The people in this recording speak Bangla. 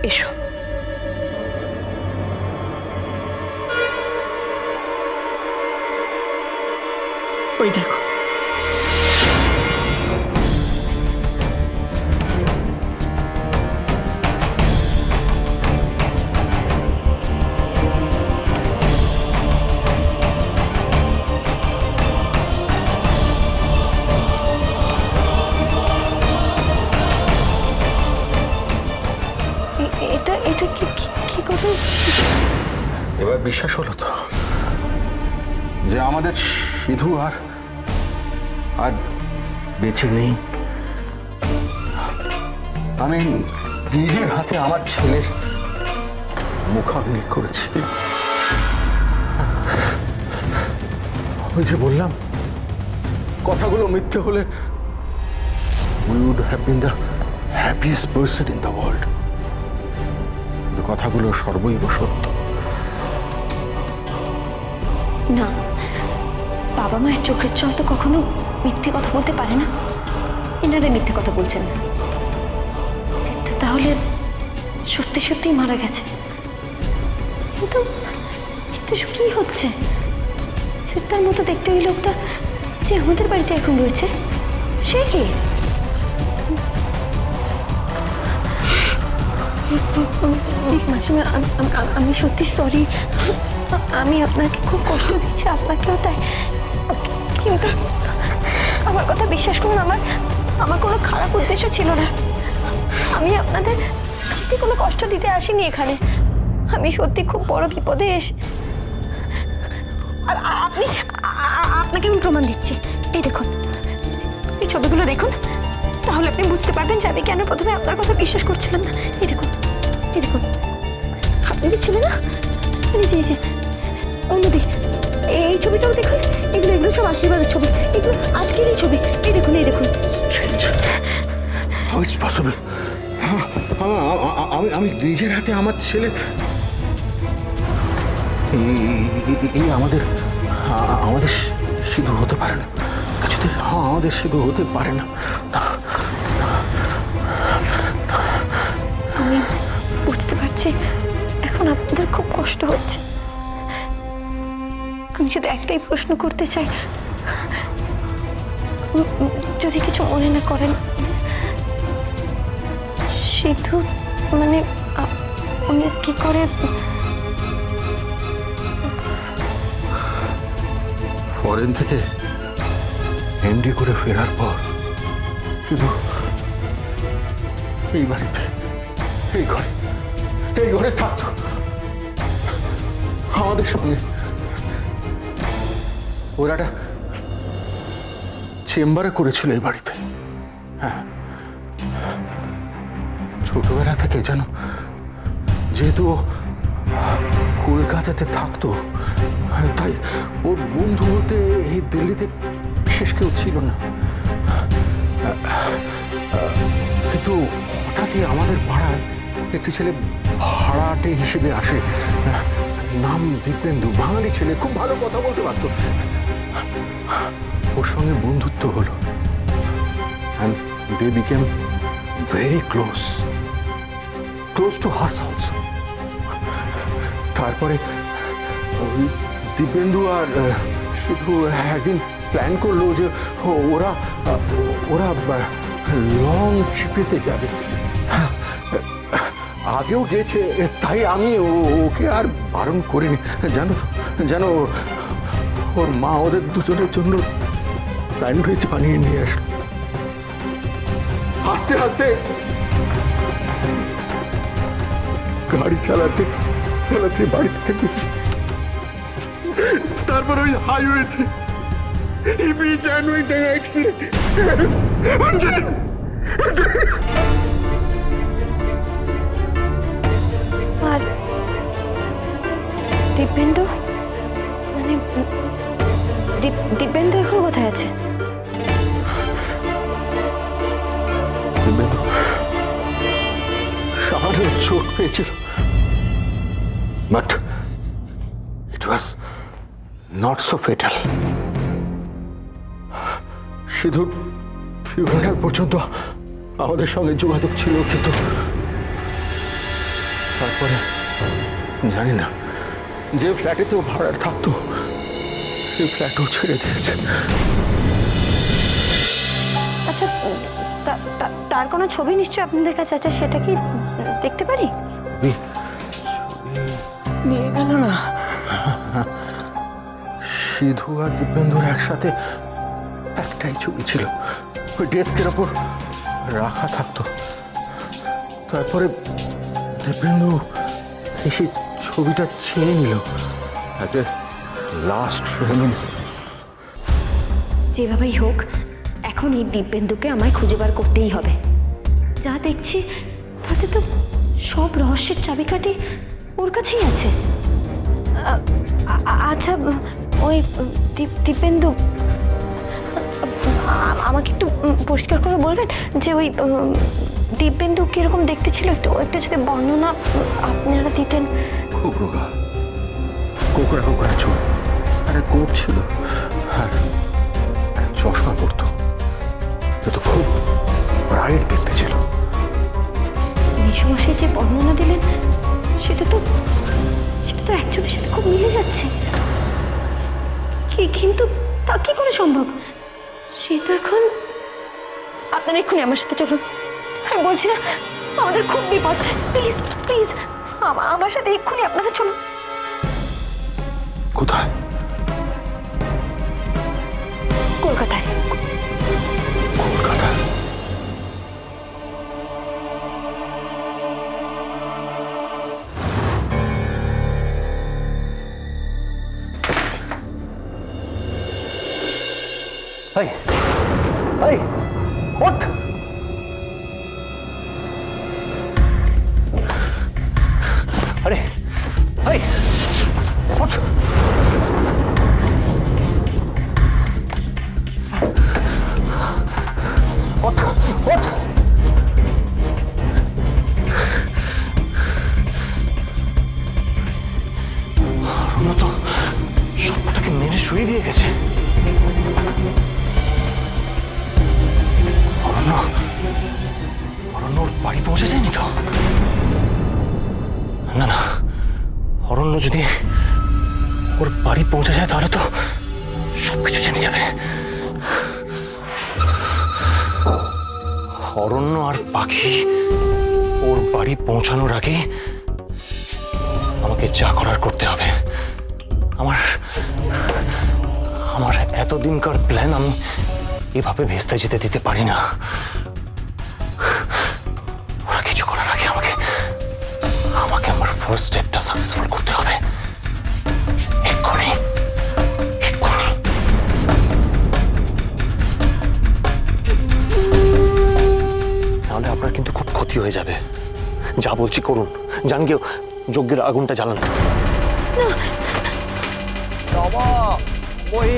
এসো। ওই দেখো, এটা এটা কি কি করে? এবার বিশ্বাস হলো তো যে আমাদের সিধু আর আর বেঁচে নেই। আমি নিজের হাতে আমার ছেলের মুখাগ্নি করেছি। ওই যে বললাম, কথাগুলো মিথ্যে হলে we would have been the happiest person in the world. কিন্তু কথাগুলো সর্বৈব সত্য। না, বাবা মায়ের চোখের জল তো কখনো মিথ্যে কথা বলতে পারে না। এনারা মিথ্যে কথা বলছেন না। তাহলে সত্যি সত্যিই মারা গেছে। কিন্তু কিন্তু এসব কি হচ্ছে? সিদ্ধার মতো দেখতে ওই লোকটা যে আমাদের বাড়িতে এখন রয়েছে, সে কে? মাসিমা, আমি সত্যি সরি। আমি আপনাকে খুব কষ্ট দিচ্ছি, আপনাকেও তাই। কিন্তু আমার কথা বিশ্বাস করুন, আমার কোনো খারাপ উদ্দেশ্য ছিল না। আমি আপনাদের কাউকে কোনো কষ্ট দিতে আসিনি এখানে। আমি সত্যি খুব বড় বিপদে এসে আপনাকে আমি প্রমাণ দিচ্ছি। এই দেখুন, এই ছবিগুলো দেখুন, তাহলে আপনি বুঝতে পারবেন যে আমি কেন প্রথমে আপনার কথা বিশ্বাস করছিলাম না। এই দেখুন, এই দেখুন, আপনি ছিলেন না? এই যে অন্যদি, এই ছবিটাও দেখুন। এগুলো সব আশীর্বাদের ছবি। এগুলো আজকেরই ছবি। এই দেখুন, এই দেখুন। How it's possible? আমি নিজের হাতে আমার ছেলে, এই আমাদের সিধু হতে পারে না। কিছুতে আমাদের সিধু হতে পারে না। আমি বুঝতে পারছি এখন আপনাদের খুব কষ্ট হচ্ছে। আমি শুধু একটাই প্রশ্ন করতে চাই, যদি কিছু মনে না করেন। সিধু মানে উনি কি করে? ফরেন থেকে এমডি করে ফেরার পর শুধু এই বাড়িতে, এই ঘরে থাকতো আমাদের সঙ্গে। ওরা একটা চেম্বারে করেছিল এই বাড়িতে। হ্যাঁ, ছোটবেলা থেকে যেন, যেহেতু কলকাতাতে থাকতো, তাই ওর বন্ধু হতে এই দিল্লিতে বিশেষ কেউ ছিল না। কিন্তু হঠাৎই আমাদের পাড়ায় একটি ছেলে ভাড়াটে হিসেবে আসে। নাম দীপেন্দু, বাঙালি ছেলে, খুব ভালো কথা বলতে পারতো। ওর সঙ্গে বন্ধুত্ব হলো, and they became very close to us also. তারপরে ওই দীপেন্দু আর শুধু একদিন প্ল্যান করলো যে ওরা লং ট্রিপেতে যাবে। আগেও গেছে, তাই আমি ওকে আর বারণ করিনি। জানো ওর মা ওদের দুজনের জন্য স্যান্ডউইচ বানিয়ে নিয়ে আসলো। হাসতে হাসতে গাড়ি চালাতে চালাতে বাড়ি থেকে, তারপর ওই হাইওয়েতে অ্যাক্সিডেন্ট। আর দীপেন্দু মানে দীপেন্দু এখন কোথায় আছে? দীপেন্দু সামান্য চোট পেয়েছিল, but it was not so fatal. সিধুর ফিউনারাল পর্যন্ত আমাদের সঙ্গে যোগাযোগ ছিল, কিন্তু তারপরে জানি না যে ফ্ল্যাটেতেও ভাড়া থাকতো সেই ফ্ল্যাটও ছেড়ে দিয়েছে। আচ্ছা, তার কোনো ছবি নিশ্চয়ই আপনাদের কাছে আছে, সেটা কি দেখতে পারি? নিয়ে গেল না? সিধু আর দীপেন্দুর একসাথে একটাই ছবি ছিল, ওই ডেস্কের ওপর রাখা থাকতো। তারপরে দীপেন্দু এসে ছবিটা ছিঁড়ে নিল অ্যাজ এ লাস্ট রেমিনিসেন্স। যেভাবেই হোক, এখন এই দিব্যেন্দুকে আমায় খুঁজে বার করতেই হবে। যা দেখছি তাতে তো সব রহস্যের চাবিকাঠি ওর কাছেই আছে। আচ্ছা, ওই দিব্যেন্দু, আমাকে একটু পরিষ্কার করে বলবেন যে ওই দিব্যেন্দু কিরকম দেখতে ছিল, একটু একটু যদি বর্ণনা আপনারা দিতেন। খুব রোগা, কোকড়া কোকড়া চুল, আরে কোট ছিল আর চশমা পরতো, কিন্তু খুব ব্রাইট দেখতে ছিল। মেসোমশাই যে বর্ণনা দিলেন সেটা তো একজনের সাথে খুব মিলে যাচ্ছে। কিন্তু তা কি করে সম্ভব? সে তো এখন... আপনারা এক্ষুনি আমার সাথে চলুন। আমি বলছি না, আমাদের খুব বিপদ। প্লিজ প্লিজ আমার সাথে এক্ষুনি আপনারা চলুন। কোথায়? কলকাতায়। কলকাতা? এই এই ওঠ! আরে এই ওঠ! ওঠ ওঠ! রুনা তো সবটাকে মেরে শুয়ে দিয়ে গেছে। অরণ্য ওর বাড়ি পৌঁছে যায়নি তো? না না, অরণ্য যদি ওর বাড়ি পৌঁছে যায় তাহলে তো সবকিছু জেনে যাবে। অরণ্য আর পাখি ওর বাড়ি পৌঁছানোর আগে আমাকে যা করার করতে হবে। আমার এতদিনকার প্ল্যান আমি এভাবে ভেস্তে যেতে দিতে পারি না। ওরা কিছু করার আগে আমাকে আমার ফার্স্ট স্টেপটা সাকসেসফুল করতে হবে। এক্ষুনি এক্ষুনি। তাহলে আপনার কিন্তু খুব ক্ষতি হয়ে যাবে। যা বলছি করুন, যান গিয়ে যজ্ঞের আগুনটা জ্বালান। বাবা ওই